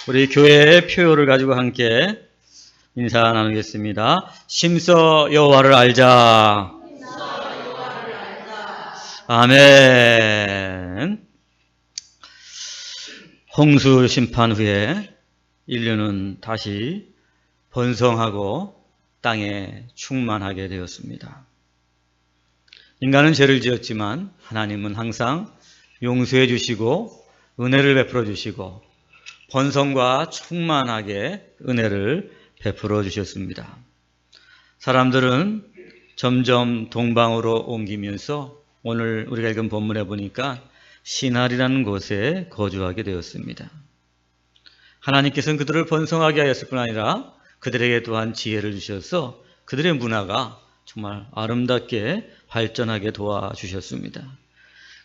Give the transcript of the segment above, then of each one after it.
우리 교회의 표를 가지고 함께 인사 나누겠습니다. 심서 여호와를 알자. 아멘. 홍수 심판 후에 인류는 다시 번성하고 땅에 충만하게 되었습니다. 인간은 죄를 지었지만 하나님은 항상 용서해 주시고 은혜를 베풀어 주시고 번성과 충만하게 은혜를 베풀어 주셨습니다. 사람들은 점점 동방으로 옮기면서 오늘 우리가 읽은 본문에 보니까 시날이라는 곳에 거주하게 되었습니다. 하나님께서는 그들을 번성하게 하였을 뿐 아니라 그들에게 또한 지혜를 주셔서 그들의 문화가 정말 아름답게 발전하게 도와주셨습니다.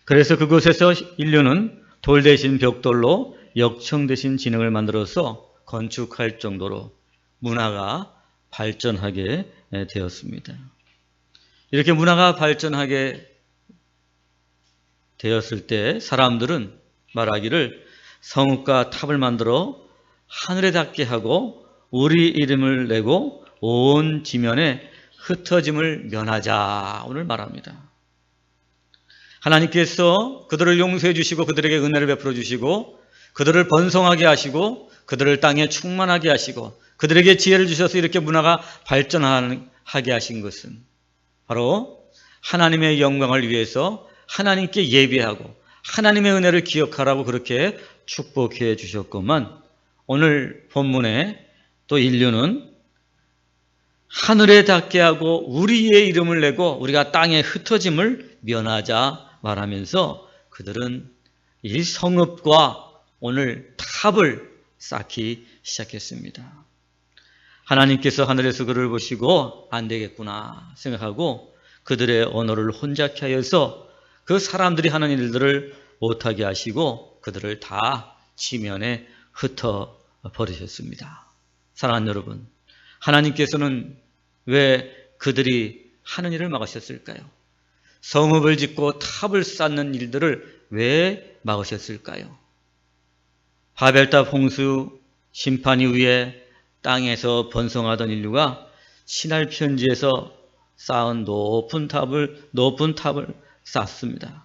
그래서 그곳에서 인류는 돌 대신 벽돌로 역청 대신 진흙을 만들어서 건축할 정도로 문화가 발전하게 되었습니다. 이렇게 문화가 발전하게 되었을 때 사람들은 말하기를 성읍과 탑을 만들어 하늘에 닿게 하고 우리 이름을 내고 온 지면에 흩어짐을 면하자 오늘 말합니다. 하나님께서 그들을 용서해 주시고 그들에게 은혜를 베풀어 주시고 그들을 번성하게 하시고 그들을 땅에 충만하게 하시고 그들에게 지혜를 주셔서 이렇게 문화가 발전하게 하신 것은 바로 하나님의 영광을 위해서 하나님께 예배하고 하나님의 은혜를 기억하라고 그렇게 축복해 주셨건만 오늘 본문에 또 인류는 하늘에 닿게 하고 우리의 이름을 내고 우리가 땅에 흩어짐을 면하자 말하면서 그들은 이 성읍과 오늘 탑을 쌓기 시작했습니다. 하나님께서 하늘에서 그를 보시고 안 되겠구나 생각하고 그들의 언어를 혼잡케 하여서 그 사람들이 하는 일들을 못하게 하시고 그들을 다 지면에 흩어 버리셨습니다. 사랑하는 여러분, 하나님께서는 왜 그들이 하는 일을 막으셨을까요? 성읍을 짓고 탑을 쌓는 일들을 왜 막으셨을까요? 바벨탑 홍수 심판 이후에 땅에서 번성하던 인류가 신할 편지에서 쌓은 높은 탑을 쌓습니다.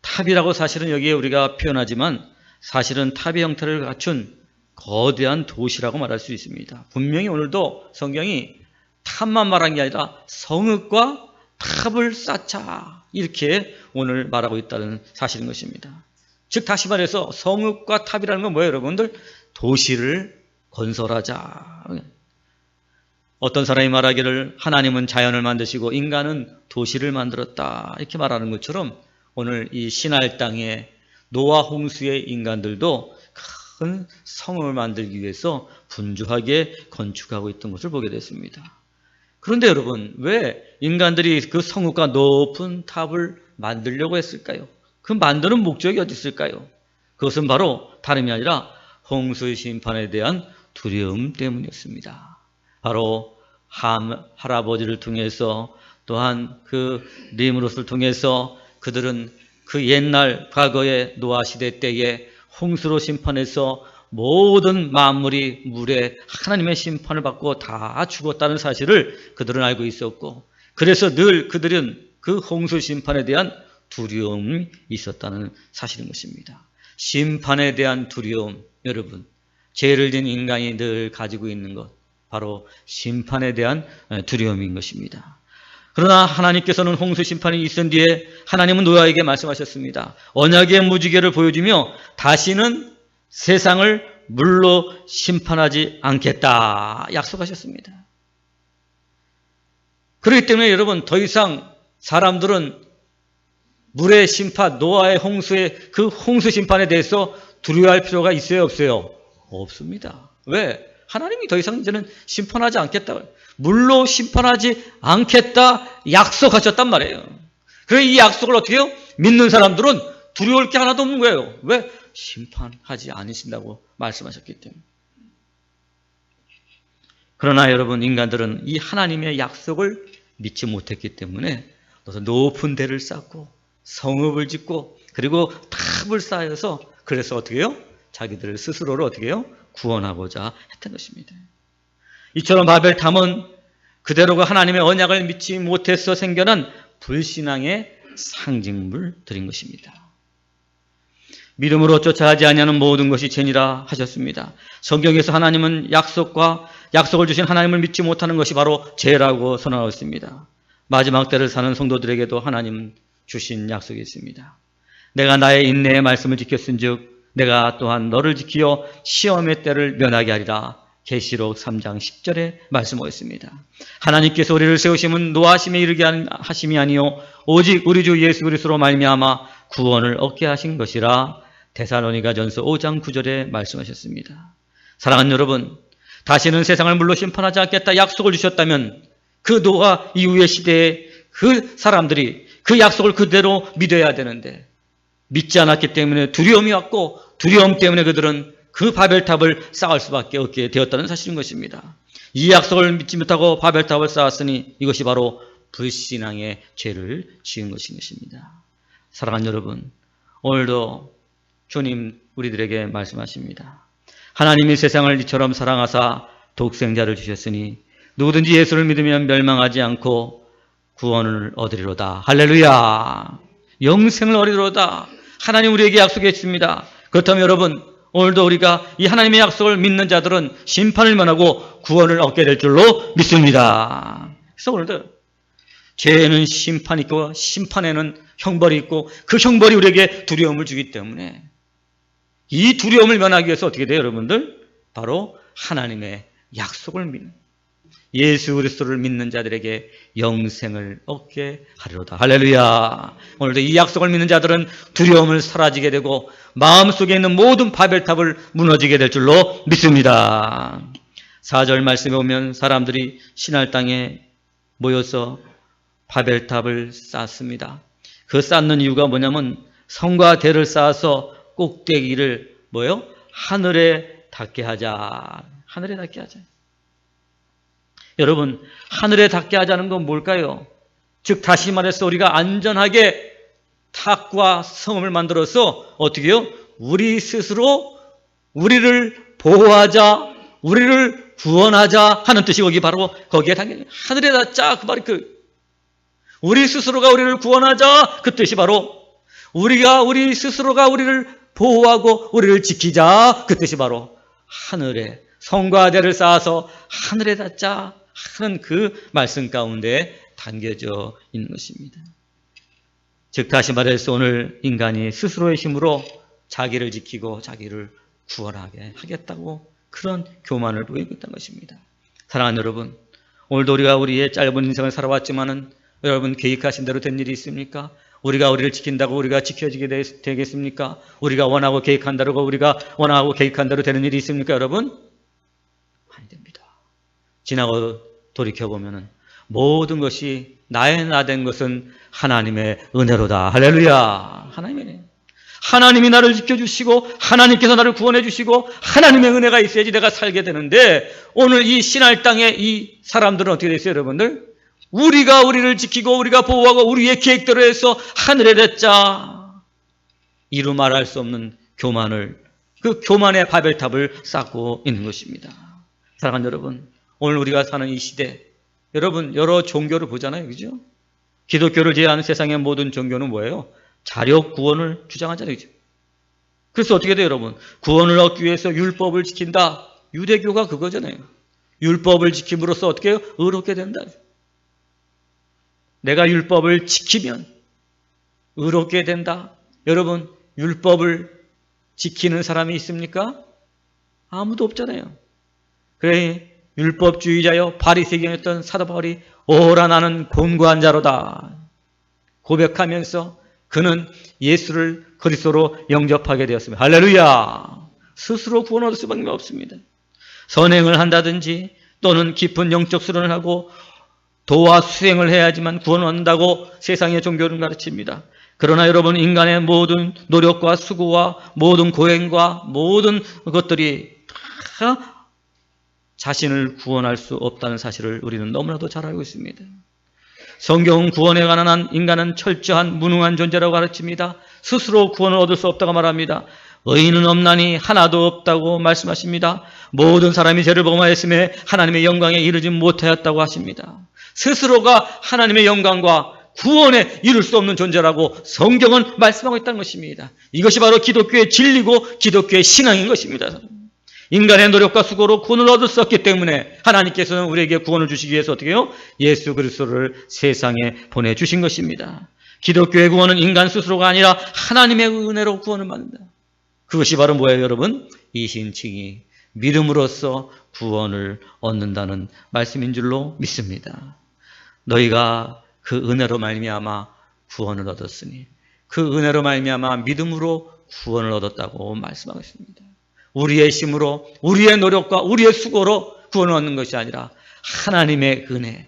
탑이라고 사실은 여기에 우리가 표현하지만 사실은 탑의 형태를 갖춘 거대한 도시라고 말할 수 있습니다. 분명히 오늘도 성경이 탑만 말한 게 아니라 성읍과 탑을 쌓자 이렇게 오늘 말하고 있다는 사실인 것입니다. 즉 다시 말해서 성읍과 탑이라는 건 뭐예요, 여러분들? 도시를 건설하자. 어떤 사람이 말하기를 하나님은 자연을 만드시고 인간은 도시를 만들었다 이렇게 말하는 것처럼 오늘 이 시날 땅에 노아 홍수의 인간들도 큰 성을 만들기 위해서 분주하게 건축하고 있던 것을 보게 됐습니다. 그런데 여러분, 왜 인간들이 그 성읍과 높은 탑을 만들려고 했을까요? 그 만드는 목적이 어디 있을까요? 그것은 바로 다름이 아니라 홍수의 심판에 대한 두려움 때문이었습니다. 바로 함 할아버지를 통해서 또한 그 림롯을 통해서 그들은 그 옛날 과거의 노아 시대 때에 홍수로 심판해서 모든 만물이 물에 하나님의 심판을 받고 다 죽었다는 사실을 그들은 알고 있었고 그래서 늘 그들은 그 홍수 심판에 대한 두려움이 있었다는 사실인 것입니다. 심판에 대한 두려움, 여러분, 죄를 지은 인간이 늘 가지고 있는 것 바로 심판에 대한 두려움인 것입니다. 그러나 하나님께서는 홍수 심판이 있은 뒤에 하나님은 노아에게 말씀하셨습니다. 언약의 무지개를 보여주며 다시는 세상을 물로 심판하지 않겠다 약속하셨습니다. 그렇기 때문에 여러분 더 이상 사람들은 물의 심판, 노아의 홍수의 그 홍수 심판에 대해서 두려워할 필요가 있어요, 없어요? 없습니다. 왜? 하나님이 더 이상 이제는 심판하지 않겠다. 물로 심판하지 않겠다 약속하셨단 말이에요. 그래서 이 약속을 어떻게 해요? 믿는 사람들은 두려울 게 하나도 없는 거예요. 왜? 심판하지 않으신다고 말씀하셨기 때문에. 그러나 여러분, 인간들은 이 하나님의 약속을 믿지 못했기 때문에 높은 데를 쌓고 성읍을 짓고 그리고 탑을 쌓아서 그래서 어떻게 해요? 자기들 스스로를 어떻게 해요? 구원하고자 했던 것입니다. 이처럼 바벨탑은 그대로가 하나님의 언약을 믿지 못해서 생겨난 불신앙의 상징물들인 것입니다. 믿음으로 쫓아하지 아니하는 모든 것이 죄니라 하셨습니다. 성경에서 하나님은 약속을 주신 하나님을 믿지 못하는 것이 바로 죄라고 선언하고 있습니다. 마지막 때를 사는 성도들에게도 하나님은 주신 약속이 있습니다. 내가 나의 인내의 말씀을 지켰은즉 내가 또한 너를 지키어 시험의 때를 면하게 하리라. 계시록 3장 10절에 말씀하고 있습니다. 하나님께서 우리를 세우심은 노하심에 이르게 하심이 아니요 오직 우리 주 예수 그리스도로 말미암아 구원을 얻게 하신 것이라. 데살로니가전서 5장 9절에 말씀하셨습니다. 사랑하는 여러분, 다시는 세상을 물로 심판하지 않겠다 약속을 주셨다면 그 노아 이후의 시대에 그 사람들이 그 약속을 그대로 믿어야 되는데 믿지 않았기 때문에 두려움이 왔고 두려움 때문에 그들은 그 바벨탑을 쌓을 수밖에 없게 되었다는 사실인 것입니다. 이 약속을 믿지 못하고 바벨탑을 쌓았으니 이것이 바로 불신앙의 죄를 지은 것인 것입니다. 사랑하는 여러분, 오늘도 주님 우리들에게 말씀하십니다. 하나님이 세상을 이처럼 사랑하사 독생자를 주셨으니 누구든지 예수를 믿으면 멸망하지 않고 구원을 얻으리로다. 할렐루야. 영생을 얻으리로다. 하나님 우리에게 약속해 주십니다. 그렇다면 여러분, 오늘도 우리가 이 하나님의 약속을 믿는 자들은 심판을 면하고 구원을 얻게 될 줄로 믿습니다. 그래서 오늘도 죄에는 심판이 있고 심판에는 형벌이 있고 그 형벌이 우리에게 두려움을 주기 때문에 이 두려움을 면하기 위해서 어떻게 돼요, 여러분들? 바로 하나님의 약속을 믿는, 예수 그리스도를 믿는 자들에게 영생을 얻게 하리로다. 할렐루야. 오늘도 이 약속을 믿는 자들은 두려움을 사라지게 되고 마음속에 있는 모든 바벨탑을 무너지게 될 줄로 믿습니다. 4절 말씀에 보면 사람들이 신할 땅에 모여서 바벨탑을 쌓습니다. 그 쌓는 이유가 뭐냐면 성과 대를 쌓아서 꼭대기를 하늘에 닿게 하자. 하늘에 닿게 하자. 여러분, 하늘에 닿게 하자는 건 뭘까요? 즉 다시 말해서 우리가 안전하게 탑과 성을 만들어서 어떻게 해요? 우리 스스로 우리를 보호하자, 우리를 구원하자 하는 뜻이 거기에 당연히 하늘에 닿자. 그 말이 우리 스스로가 우리를 구원하자. 그 뜻이 바로 우리 스스로가 우리를 보호하고 우리를 지키자. 그 뜻이 바로 하늘에 성과 대를 쌓아서 하늘에 닿자 하는 그 말씀 가운데 담겨져 있는 것입니다. 즉 다시 말해서 오늘 인간이 스스로의 힘으로 자기를 지키고 자기를 구원하게 하겠다고 그런 교만을 보이고 있다는 것입니다. 사랑하는 여러분, 오늘도 우리가 우리의 짧은 인생을 살아왔지만은 여러분 계획하신 대로 된 일이 있습니까? 우리가 우리를 지킨다고 우리가 지켜지게 되겠습니까? 우리가 원하고 계획한다고 우리가 원하고 계획한 대로 되는 일이 있습니까, 여러분? 아니 됩니다. 지나고 돌이켜보면 모든 것이 나의 나 된 것은 하나님의 은혜로다. 할렐루야. 하나님이 나를 지켜주시고 하나님께서 나를 구원해 주시고 하나님의 은혜가 있어야지 내가 살게 되는데 오늘 이 신할 땅의 이 사람들은 어떻게 됐어요, 여러분들? 우리가 우리를 지키고 우리가 보호하고 우리의 계획대로 해서 하늘에 댔자. 이루 말할 수 없는 그 교만의 바벨탑을 쌓고 있는 것입니다. 사랑하는 여러분, 오늘 우리가 사는 이 시대, 여러분 여러 종교를 보잖아요, 그죠? 기독교를 제외한 세상의 모든 종교는 뭐예요? 자력 구원을 주장하잖아요, 그죠? 그래서 어떻게 돼요, 여러분? 구원을 얻기 위해서 율법을 지킨다. 유대교가 그거잖아요. 율법을 지킴으로써 어떻게 해요? 의롭게 된다. 내가 율법을 지키면 의롭게 된다. 여러분, 율법을 지키는 사람이 있습니까? 아무도 없잖아요. 그래, 율법주의자여 바리새인이었던 사도 바울이 오라 나는 곤고한 자로다 고백하면서 그는 예수를 그리스도로 영접하게 되었습니다. 할렐루야. 스스로 구원 얻을 수밖에 없습니다. 선행을 한다든지 또는 깊은 영적 수련을 하고 도와 수행을 해야지만 구원을 얻는다고 세상의 종교는 가르칩니다. 그러나 여러분, 인간의 모든 노력과 수고와 모든 고행과 모든 것들이 다 자신을 구원할 수 없다는 사실을 우리는 너무나도 잘 알고 있습니다. 성경은 구원에 관한 인간은 철저한 무능한 존재라고 가르칩니다. 스스로 구원을 얻을 수 없다고 말합니다. 의인은 없나니 하나도 없다고 말씀하십니다. 모든 사람이 죄를 범하였음에 하나님의 영광에 이르지 못하였다고 하십니다. 스스로가 하나님의 영광과 구원에 이룰 수 없는 존재라고 성경은 말씀하고 있다는 것입니다. 이것이 바로 기독교의 진리고 기독교의 신앙인 것입니다. 인간의 노력과 수고로 구원을 얻을 수 없기 때문에 하나님께서는 우리에게 구원을 주시기 위해서 어떻게 해요? 예수 그리스도를 세상에 보내주신 것입니다. 기독교의 구원은 인간 스스로가 아니라 하나님의 은혜로 구원을 받는다. 그것이 바로 뭐예요, 여러분? 이신칭이 믿음으로써 구원을 얻는다는 말씀인 줄로 믿습니다. 너희가 그 은혜로 말미암아 구원을 얻었으니 그 은혜로 말미암아 믿음으로 구원을 얻었다고 말씀하고 있습니다. 우리의 힘으로 우리의 노력과 우리의 수고로 구원을 얻는 것이 아니라 하나님의 은혜,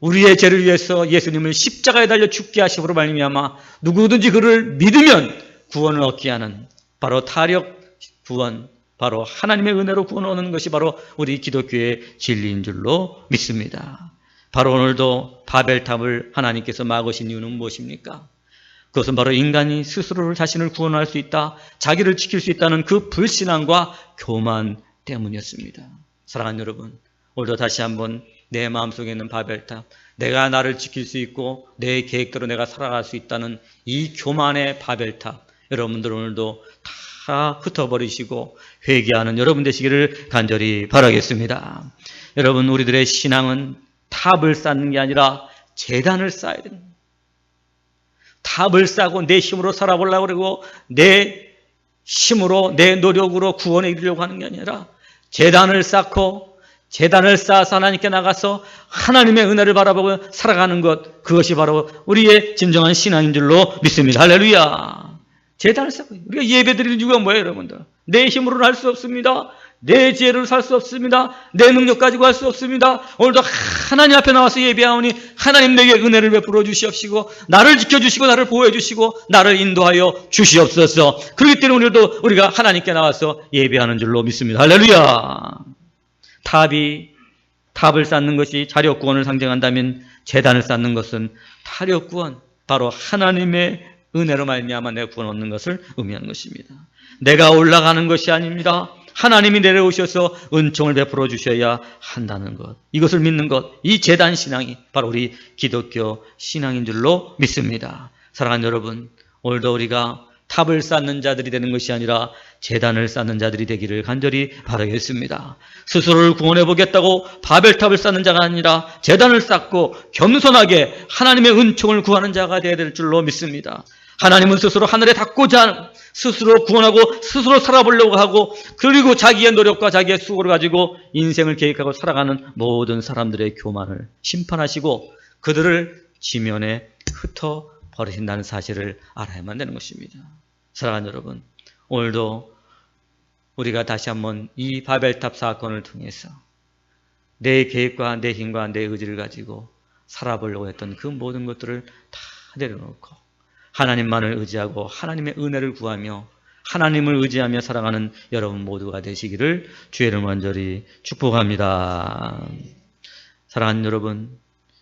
우리의 죄를 위해서 예수님을 십자가에 달려 죽게 하심으로 말미암아 누구든지 그를 믿으면 구원을 얻게 하는 바로 타력 구원, 바로 하나님의 은혜로 구원을 얻는 것이 바로 우리 기독교의 진리인 줄로 믿습니다. 바로 오늘도 바벨탑을 하나님께서 막으신 이유는 무엇입니까? 그것은 바로 인간이 스스로를 자신을 구원할 수 있다, 자기를 지킬 수 있다는 그 불신앙과 교만 때문이었습니다. 사랑하는 여러분, 오늘도 다시 한번 내 마음속에 있는 바벨탑, 내가 나를 지킬 수 있고 내 계획대로 내가 살아갈 수 있다는 이 교만의 바벨탑, 여러분들 오늘도 다 흩어버리시고 회개하는 여러분 되시기를 간절히 바라겠습니다. 여러분, 우리들의 신앙은 탑을 쌓는 게 아니라 제단을 쌓아야 됩니다. 탑을 쌓고 내 힘으로 살아보려고 그러고 내 힘으로 내 노력으로 구원에 이르려고 하는 게 아니라 제단을 쌓고 제단을 쌓아서 하나님께 나가서 하나님의 은혜를 바라보고 살아가는 것, 그것이 바로 우리의 진정한 신앙인 줄로 믿습니다. 할렐루야. 제단을 쌓고 우리가 예배드리는 이유가 뭐예요, 여러분들? 내 힘으로는 할 수 없습니다. 내 지혜를 살 수 없습니다. 내 능력 가지고 할 수 없습니다. 오늘도 하나님 앞에 나와서 예배하오니 하나님 내게 은혜를 베풀어 주시옵시고 나를 지켜주시고 나를 보호해 주시고 나를 인도하여 주시옵소서. 그렇기 때문에 오늘도 우리가 하나님께 나와서 예배하는 줄로 믿습니다. 할렐루야. 탑을 쌓는 것이 자력구원을 상징한다면 제단을 쌓는 것은 타력구원, 바로 하나님의 은혜로 말미암아 내 구원 얻는 것을 의미하는 것입니다. 내가 올라가는 것이 아닙니다. 하나님이 내려오셔서 은총을 베풀어 주셔야 한다는 것, 이것을 믿는 것, 이 제단 신앙이 바로 우리 기독교 신앙인 줄로 믿습니다. 사랑하는 여러분, 오늘도 우리가 탑을 쌓는 자들이 되는 것이 아니라 제단을 쌓는 자들이 되기를 간절히 바라겠습니다. 스스로를 구원해 보겠다고 바벨탑을 쌓는 자가 아니라 제단을 쌓고 겸손하게 하나님의 은총을 구하는 자가 되어야 될 줄로 믿습니다. 하나님은 스스로 하늘에 닿고자 스스로 구원하고 스스로 살아보려고 하고 그리고 자기의 노력과 자기의 수고를 가지고 인생을 계획하고 살아가는 모든 사람들의 교만을 심판하시고 그들을 지면에 흩어버리신다는 사실을 알아야만 되는 것입니다. 사랑하는 여러분, 오늘도 우리가 다시 한번 이 바벨탑 사건을 통해서 내 계획과 내 힘과 내 의지를 가지고 살아보려고 했던 그 모든 것들을 다 내려놓고 하나님만을 의지하고 하나님의 은혜를 구하며 하나님을 의지하며 살아가는 여러분 모두가 되시기를 주의 이름으로 간절히 축복합니다. 사랑하는 여러분,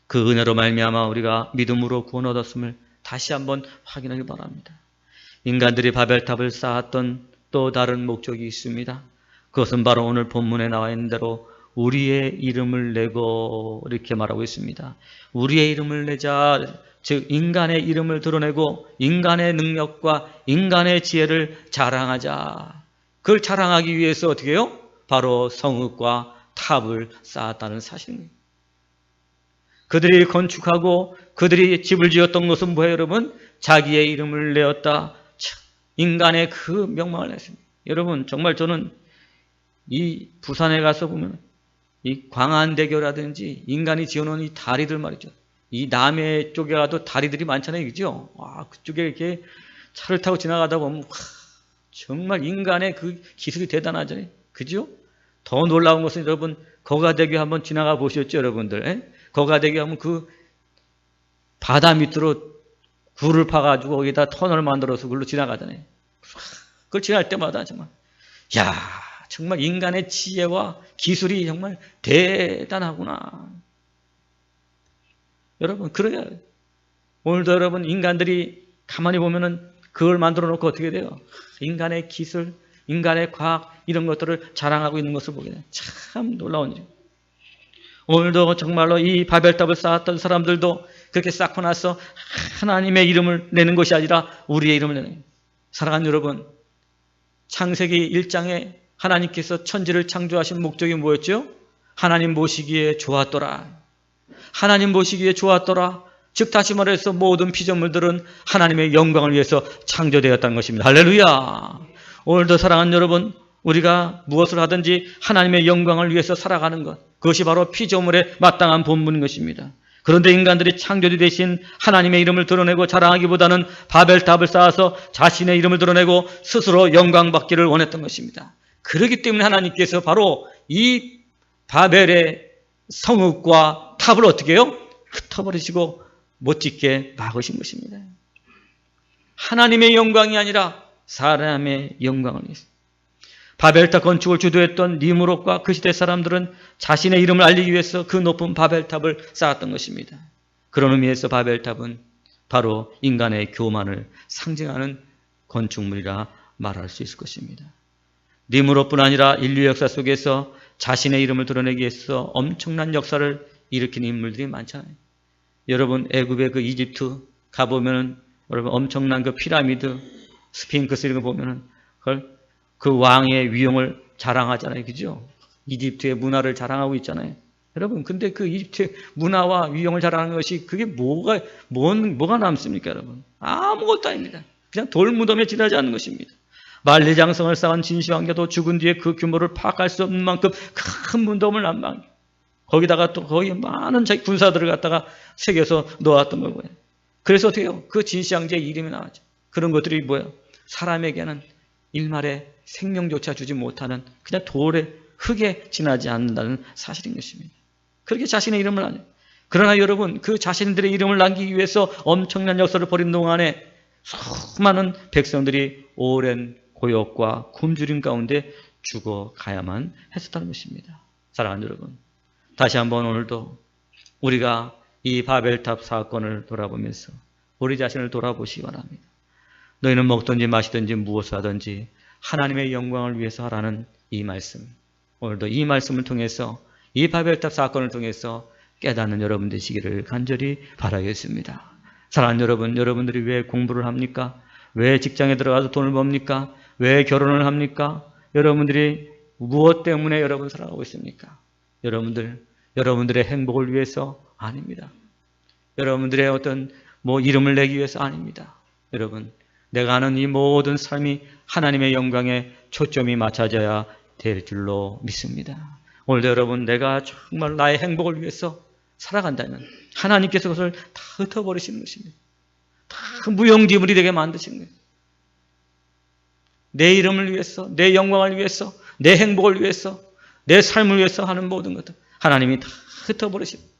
그 은혜로 말미암아 우리가 믿음으로 구원 얻었음을 다시 한번 확인하기 바랍니다. 인간들이 바벨탑을 쌓았던 또 다른 목적이 있습니다. 그것은 바로 오늘 본문에 나와 있는 대로 우리의 이름을 내고 이렇게 말하고 있습니다. 우리의 이름을 내자, 즉 인간의 이름을 드러내고 인간의 능력과 인간의 지혜를 자랑하자. 그걸 자랑하기 위해서 어떻게 해요? 바로 성읍과 탑을 쌓았다는 사실입니다. 그들이 건축하고 그들이 집을 지었던 것은 뭐예요, 여러분? 자기의 이름을 내었다. 인간의 그 명망을 냈습니다. 여러분, 정말 저는 이 부산에 가서 보면 이 광안대교라든지 인간이 지어놓은 이 다리들 말이죠. 이 남해 쪽에 가도 다리들이 많잖아요, 그죠? 와, 그쪽에 이렇게 차를 타고 지나가다 보면 정말 인간의 그 기술이 대단하잖아요, 그죠? 더 놀라운 것은 여러분 거가대교 한번 지나가 보셨죠, 여러분들? 에? 거가대교 하면 그 바다 밑으로 굴을 파가지고 거기다 터널을 만들어서 그걸로 지나가잖아요. 그걸 지날 때마다 정말 야, 정말 인간의 지혜와 기술이 정말 대단하구나. 여러분, 그래야 오늘도 여러분 인간들이 가만히 보면은 그걸 만들어 놓고 어떻게 돼요? 인간의 기술, 인간의 과학 이런 것들을 자랑하고 있는 것을 보게 돼요. 참 놀라운 일. 오늘도 정말로 이 바벨탑을 쌓았던 사람들도 그렇게 쌓고 나서 하나님의 이름을 내는 것이 아니라 우리의 이름을 내는 거예요. 사랑하는 여러분, 창세기 1장에 하나님께서 천지를 창조하신 목적이 뭐였죠? 하나님 보시기에 좋았더라. 하나님 보시기에 좋았더라. 즉 다시 말해서 모든 피조물들은 하나님의 영광을 위해서 창조되었다는 것입니다. 할렐루야. 오늘도 사랑하는 여러분, 우리가 무엇을 하든지 하나님의 영광을 위해서 살아가는 것, 그것이 바로 피조물의 마땅한 본분인 것입니다. 그런데 인간들이 창조주 대신 하나님의 이름을 드러내고 자랑하기보다는 바벨탑을 쌓아서 자신의 이름을 드러내고 스스로 영광받기를 원했던 것입니다. 그렇기 때문에 하나님께서 바로 이 바벨의 성읍과 탑을 어떻게 해요? 흩어버리시고 못 짓게 막으신 것입니다. 하나님의 영광이 아니라 사람의 영광을 위해서. 바벨탑 건축을 주도했던 니므롯과 그 시대 사람들은 자신의 이름을 알리기 위해서 그 높은 바벨탑을 쌓았던 것입니다. 그런 의미에서 바벨탑은 바로 인간의 교만을 상징하는 건축물이라 말할 수 있을 것입니다. 니므롯뿐 아니라 인류 역사 속에서 자신의 이름을 드러내기 위해서 엄청난 역사를 일으킨 인물들이 많잖아요. 여러분 애굽의 그 이집트 가보면 여러분 엄청난 그 피라미드, 스핑크스 이런 거 보면은 그걸 그 왕의 위용을 자랑하잖아요. 그죠? 이집트의 문화를 자랑하고 있잖아요. 여러분, 근데 그 이집트의 문화와 위용을 자랑하는 것이 그게 뭐가 남습니까, 여러분? 아무것도 아닙니다. 그냥 돌무덤에 지나지 않는 것입니다. 만리장성을 쌓은 진시황제도 죽은 뒤에 그 규모를 파악할 수 없는 만큼 큰 무덤을 남방. 거기다가 또 거기 많은 군사들을 갖다가 새겨서 놓았던 거고요. 그래서 어떻게 해요? 그 진시황제의 이름이 나왔죠. 그런 것들이 뭐예요? 사람에게는 일말의 생명조차 주지 못하는 그냥 돌에 흙에 지나지 않는다는 사실인 것입니다. 그렇게 자신의 이름을 안 해요. 그러나 여러분 그 자신들의 이름을 남기기 위해서 엄청난 역사를 벌인 동안에 수많은 백성들이 오랜 고역과 굶주림 가운데 죽어가야만 했었다는 것입니다. 사랑하는 여러분, 다시 한번 오늘도 우리가 이 바벨탑 사건을 돌아보면서 우리 자신을 돌아보시기 바랍니다. 너희는 먹든지 마시든지 무엇을 하든지 하나님의 영광을 위해서 하라는 이 말씀, 오늘도 이 말씀을 통해서 이 바벨탑 사건을 통해서 깨닫는 여러분 되시기를 간절히 바라겠습니다. 사랑하는 여러분, 여러분들이 왜 공부를 합니까? 왜 직장에 들어가서 돈을 법니까? 왜 결혼을 합니까? 여러분들이 무엇 때문에 여러분 살아가고 있습니까? 여러분들의 행복을 위해서 아닙니다. 여러분들의 어떤 이름을 내기 위해서 아닙니다. 여러분, 내가 하는 이 모든 삶이 하나님의 영광에 초점이 맞춰져야 될 줄로 믿습니다. 오늘도 여러분, 내가 정말 나의 행복을 위해서 살아간다면 하나님께서 그것을 다 흩어버리시는 것입니다. 다 무용지물이 되게 만드시는 거예요. 내 이름을 위해서, 내 영광을 위해서, 내 행복을 위해서, 내 삶을 위해서 하는 모든 것들 하나님이 다 흩어버리십니다.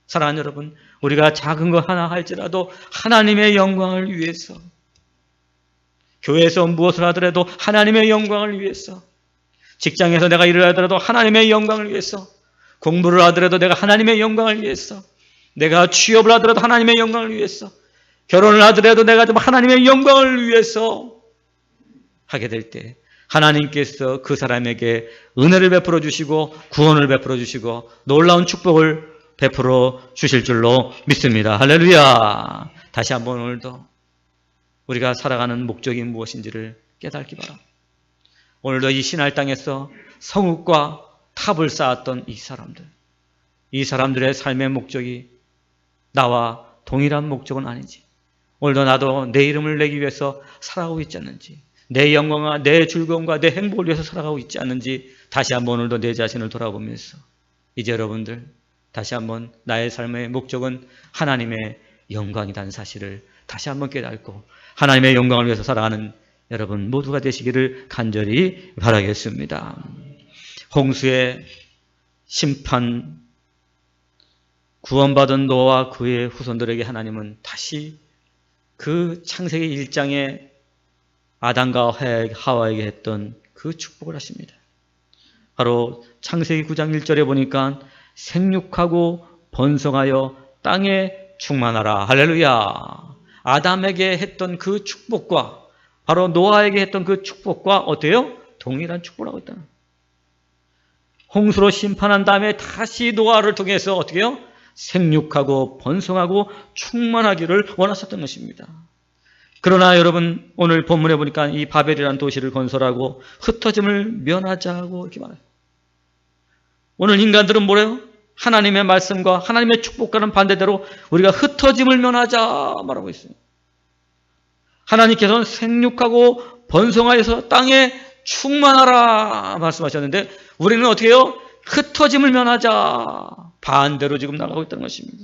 사랑하는 여러분, 우리가 작은 거 하나 할지라도 하나님의 영광을 위해서, 교회에서 무엇을 하더라도 하나님의 영광을 위해서, 직장에서 내가 일을 하더라도 하나님의 영광을 위해서, 공부를 하더라도 내가 하나님의 영광을 위해서, 내가 취업을 하더라도 하나님의 영광을 위해서, 결혼을 하더라도 내가 좀 하나님의 영광을 위해서 하게 될 때 하나님께서 그 사람에게 은혜를 베풀어 주시고 구원을 베풀어 주시고 놀라운 축복을 베풀어 주실 줄로 믿습니다. 할렐루야. 다시 한번 오늘도 우리가 살아가는 목적이 무엇인지를 깨닫기 바랍니다. 오늘도 이 신할 땅에서 성읍과 탑을 쌓았던 이 사람들의 삶의 목적이 나와 동일한 목적은 아닌지, 오늘도 나도 내 이름을 내기 위해서 살아가고 있지 않는지, 내 영광과 내 즐거움과 내 행복을 위해서 살아가고 있지 않는지 다시 한번 오늘도 내 자신을 돌아보면서 이제 여러분들 다시 한번 나의 삶의 목적은 하나님의 영광이라는 사실을 다시 한번 깨닫고 하나님의 영광을 위해서 살아가는 여러분 모두가 되시기를 간절히 바라겠습니다. 홍수의 심판, 구원받은 노아와 그의 후손들에게 하나님은 다시 그 창세기 1장에 아담과 하와에게 했던 그 축복을 하십니다. 바로 창세기 9장 1절에 보니까 생육하고 번성하여 땅에 충만하라. 할렐루야. 아담에게 했던 그 축복과 바로 노아에게 했던 그 축복과 어때요? 동일한 축복을 하고 있다. 홍수로 심판한 다음에 다시 노아를 통해서 어떻게 해요? 생육하고 번성하고 충만하기를 원하셨던 것입니다. 그러나 여러분 오늘 본문에 보니까 이 바벨이라는 도시를 건설하고 흩어짐을 면하자고 이렇게 말해요. 오늘 인간들은 뭐래요? 하나님의 말씀과 하나님의 축복과는 반대대로 우리가 흩어짐을 면하자 말하고 있어요. 하나님께서는 생육하고 번성하여서 땅에 충만하라 말씀하셨는데 우리는 어떻게 해요? 흩어짐을 면하자. 반대로 지금 나가고 있다는 것입니다.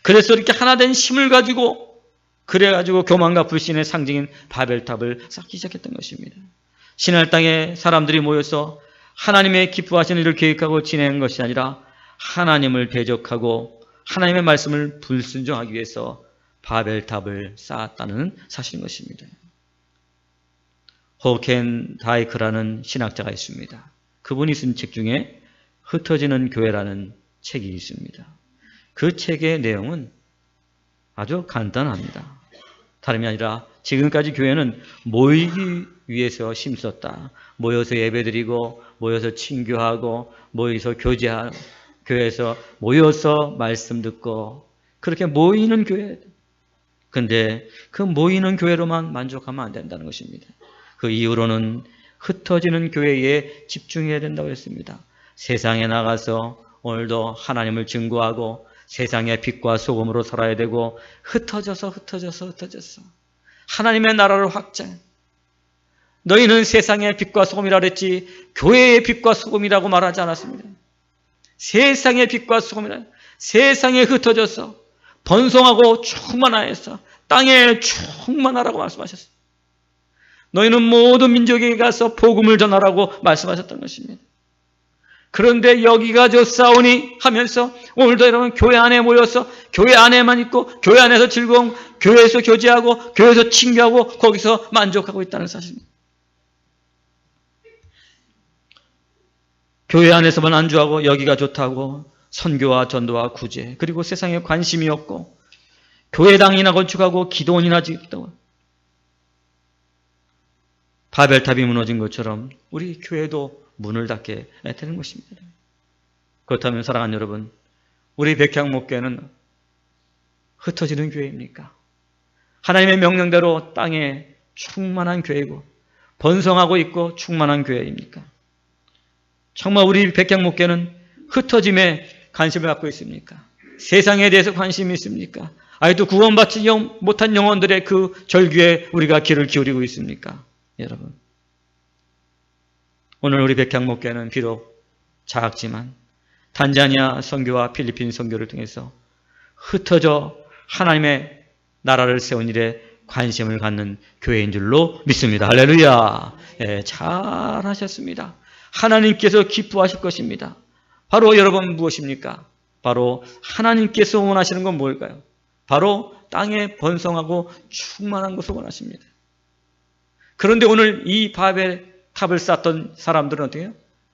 그래서 이렇게 하나된 힘을 가지고 그래가지고 교만과 불신의 상징인 바벨탑을 쌓기 시작했던 것입니다. 신할 땅에 사람들이 모여서 하나님의 기뻐하시는 일을 계획하고 진행한 것이 아니라 하나님을 대적하고 하나님의 말씀을 불순종하기 위해서 바벨탑을 쌓았다는 사실인 것입니다. 호켄 다이크라는 신학자가 있습니다. 그분이 쓴 책 중에 흩어지는 교회라는 책이 있습니다. 그 책의 내용은 아주 간단합니다. 다름이 아니라 지금까지 교회는 모이기 위해서 힘썼다. 모여서 예배드리고 모여서 친교하고 모여서 교제하고 교회에서 모여서 말씀 듣고 그렇게 모이는 교회. 근데 그 모이는 교회로만 만족하면 안 된다는 것입니다. 그 이후로는 흩어지는 교회에 집중해야 된다고 했습니다. 세상에 나가서 오늘도 하나님을 증거하고 세상의 빛과 소금으로 살아야 되고 흩어져서 하나님의 나라를 확장. 너희는 세상의 빛과 소금이라 그랬지 교회의 빛과 소금이라고 말하지 않았습니다. 세상의 빛과 소금이라 세상에 흩어져서 번성하고 충만하여서 땅에 충만하라고 말씀하셨어요. 너희는 모든 민족에게 가서 복음을 전하라고 말씀하셨던 것입니다. 그런데 여기가 좋사오니 하면서 오늘도 여러분 교회 안에 모여서 교회 안에만 있고 교회 안에서 즐거움, 교회에서 교제하고 교회에서 친교하고 거기서 만족하고 있다는 사실입니다. 교회 안에서만 안주하고 여기가 좋다고 선교와 전도와 구제 그리고 세상에 관심이 없고 교회당이나 건축하고 기도원이나 짓다고 바벨탑이 무너진 것처럼 우리 교회도 문을 닫게 되는 것입니다. 그렇다면 사랑하는 여러분, 우리 백향목교회는 흩어지는 교회입니까? 하나님의 명령대로 땅에 충만한 교회고 번성하고 있고 충만한 교회입니까? 정말 우리 백향목교회는 흩어짐에 관심을 갖고 있습니까? 세상에 대해서 관심이 있습니까? 아직도 구원받지 못한 영혼들의 그 절규에 우리가 귀를 기울이고 있습니까? 여러분, 오늘 우리 백향목교회는 비록 작지만 탄자니아 선교와 필리핀 선교를 통해서 흩어져 하나님의 나라를 세운 일에 관심을 갖는 교회인 줄로 믿습니다. 할렐루야. 네, 잘하셨습니다. 하나님께서 기뻐하실 것입니다. 바로 여러분 무엇입니까? 바로 하나님께서 원하시는 건 뭘까요? 바로 땅에 번성하고 충만한 것을 원하십니다. 그런데 오늘 이 바벨탑을 쌓던 사람들은 어떻게 해요?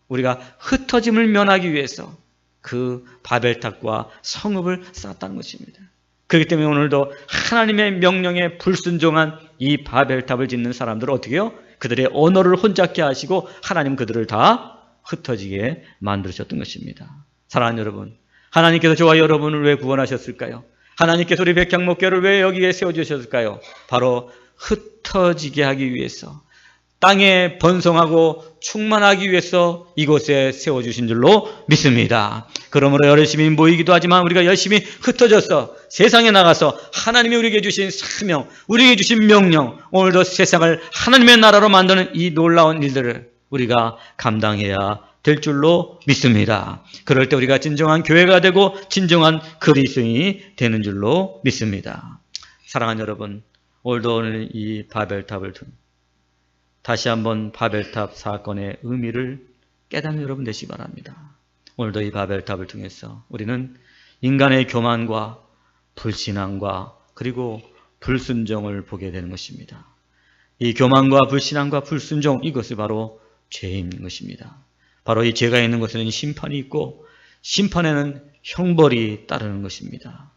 우리가 흩어짐을 면하기 위해서 그 바벨탑과 성읍을 쌓았다는 것입니다. 그렇기 때문에 오늘도 하나님의 명령에 불순종한 이 바벨탑을 짓는 사람들은 어떻게 해요? 그들의 언어를 혼잡게 하시고 하나님 그들을 다 흩어지게 만드셨던 것입니다. 사랑하는 여러분, 하나님께서 저와 여러분을 왜 구원하셨을까요? 하나님께서 우리 백향목교회를 왜 여기에 세워주셨을까요? 바로 흩어지게 하기 위해서, 땅에 번성하고 충만하기 위해서 이곳에 세워주신 줄로 믿습니다. 그러므로 열심히 모이기도 하지만 우리가 열심히 흩어져서 세상에 나가서 하나님이 우리에게 주신 사명, 우리에게 주신 명령, 오늘도 세상을 하나님의 나라로 만드는 이 놀라운 일들을 우리가 감당해야 될 줄로 믿습니다. 그럴 때 우리가 진정한 교회가 되고 진정한 그리스도인이 되는 줄로 믿습니다. 사랑하는 여러분, 오늘 이 바벨탑을 다시 한번 바벨탑 사건의 의미를 깨닫는 여러분 되시기 바랍니다. 오늘도 이 바벨탑을 통해서 우리는 인간의 교만과 불신앙과 그리고 불순종을 보게 되는 것입니다. 이 교만과 불신앙과 불순종, 이것이 바로 죄인 것입니다. 바로 이 죄가 있는 것에는 심판이 있고 심판에는 형벌이 따르는 것입니다.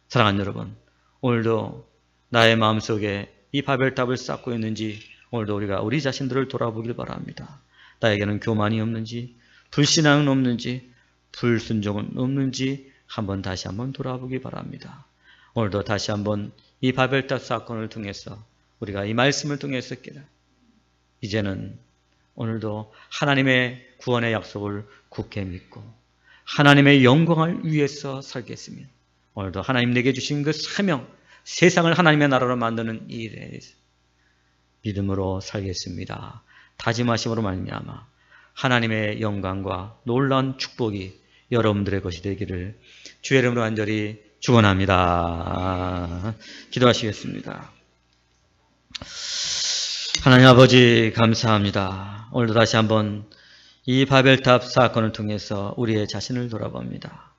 사랑하는 여러분, 오늘도 나의 마음속에 이 바벨탑을 쌓고 있는지 오늘도 우리가 우리 자신들을 돌아보길 바랍니다. 나에게는 교만이 없는지, 불신앙은 없는지, 불순종은 없는지 다시 한번 돌아보기 바랍니다. 오늘도 다시 한번 이 바벨탑 사건을 통해서 우리가 이 말씀을 통해서 깨달아 이제는 오늘도 하나님의 구원의 약속을 굳게 믿고 하나님의 영광을 위해서 살겠으며 오늘도 하나님 내게 주신 그 사명, 세상을 하나님의 나라로 만드는 이 일에 믿음으로 살겠습니다. 다짐하심으로 말미암아 하나님의 영광과 놀라운 축복이 여러분들의 것이 되기를 주의 이름으로 간절히 축원합니다. 기도하시겠습니다. 하나님 아버지 감사합니다. 오늘도 다시 한번 이 바벨탑 사건을 통해서 우리의 자신을 돌아봅니다.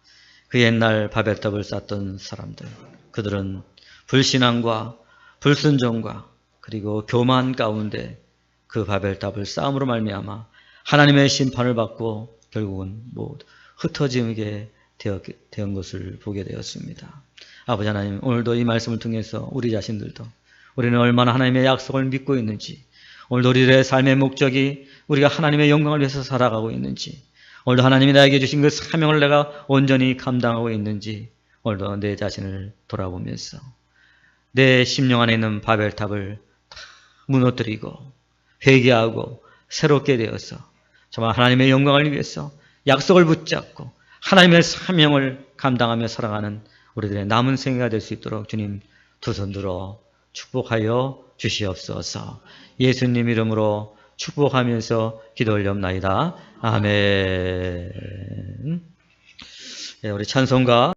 그 옛날 바벨탑을 쌓던 사람들, 그들은 불신앙과 불순종과 그리고 교만 가운데 그 바벨탑을 쌓음으로 말미암아 하나님의 심판을 받고 결국은 흩어지게 된 것을 보게 되었습니다. 아버지 하나님, 오늘도 이 말씀을 통해서 우리 자신들도 우리는 얼마나 하나님의 약속을 믿고 있는지, 오늘도 우리의 삶의 목적이 우리가 하나님의 영광을 위해서 살아가고 있는지, 오늘도 하나님이 나에게 주신 그 사명을 내가 온전히 감당하고 있는지 오늘도 내 자신을 돌아보면서 내 심령 안에 있는 바벨탑을 무너뜨리고 회개하고 새롭게 되어서 정말 하나님의 영광을 위해서 약속을 붙잡고 하나님의 사명을 감당하며 살아가는 우리들의 남은 생애가 될 수 있도록 주님 두 손 들어 축복하여 주시옵소서. 예수님 이름으로 축복하면서 기도 올려옵나이다. 아멘. 우리 찬송가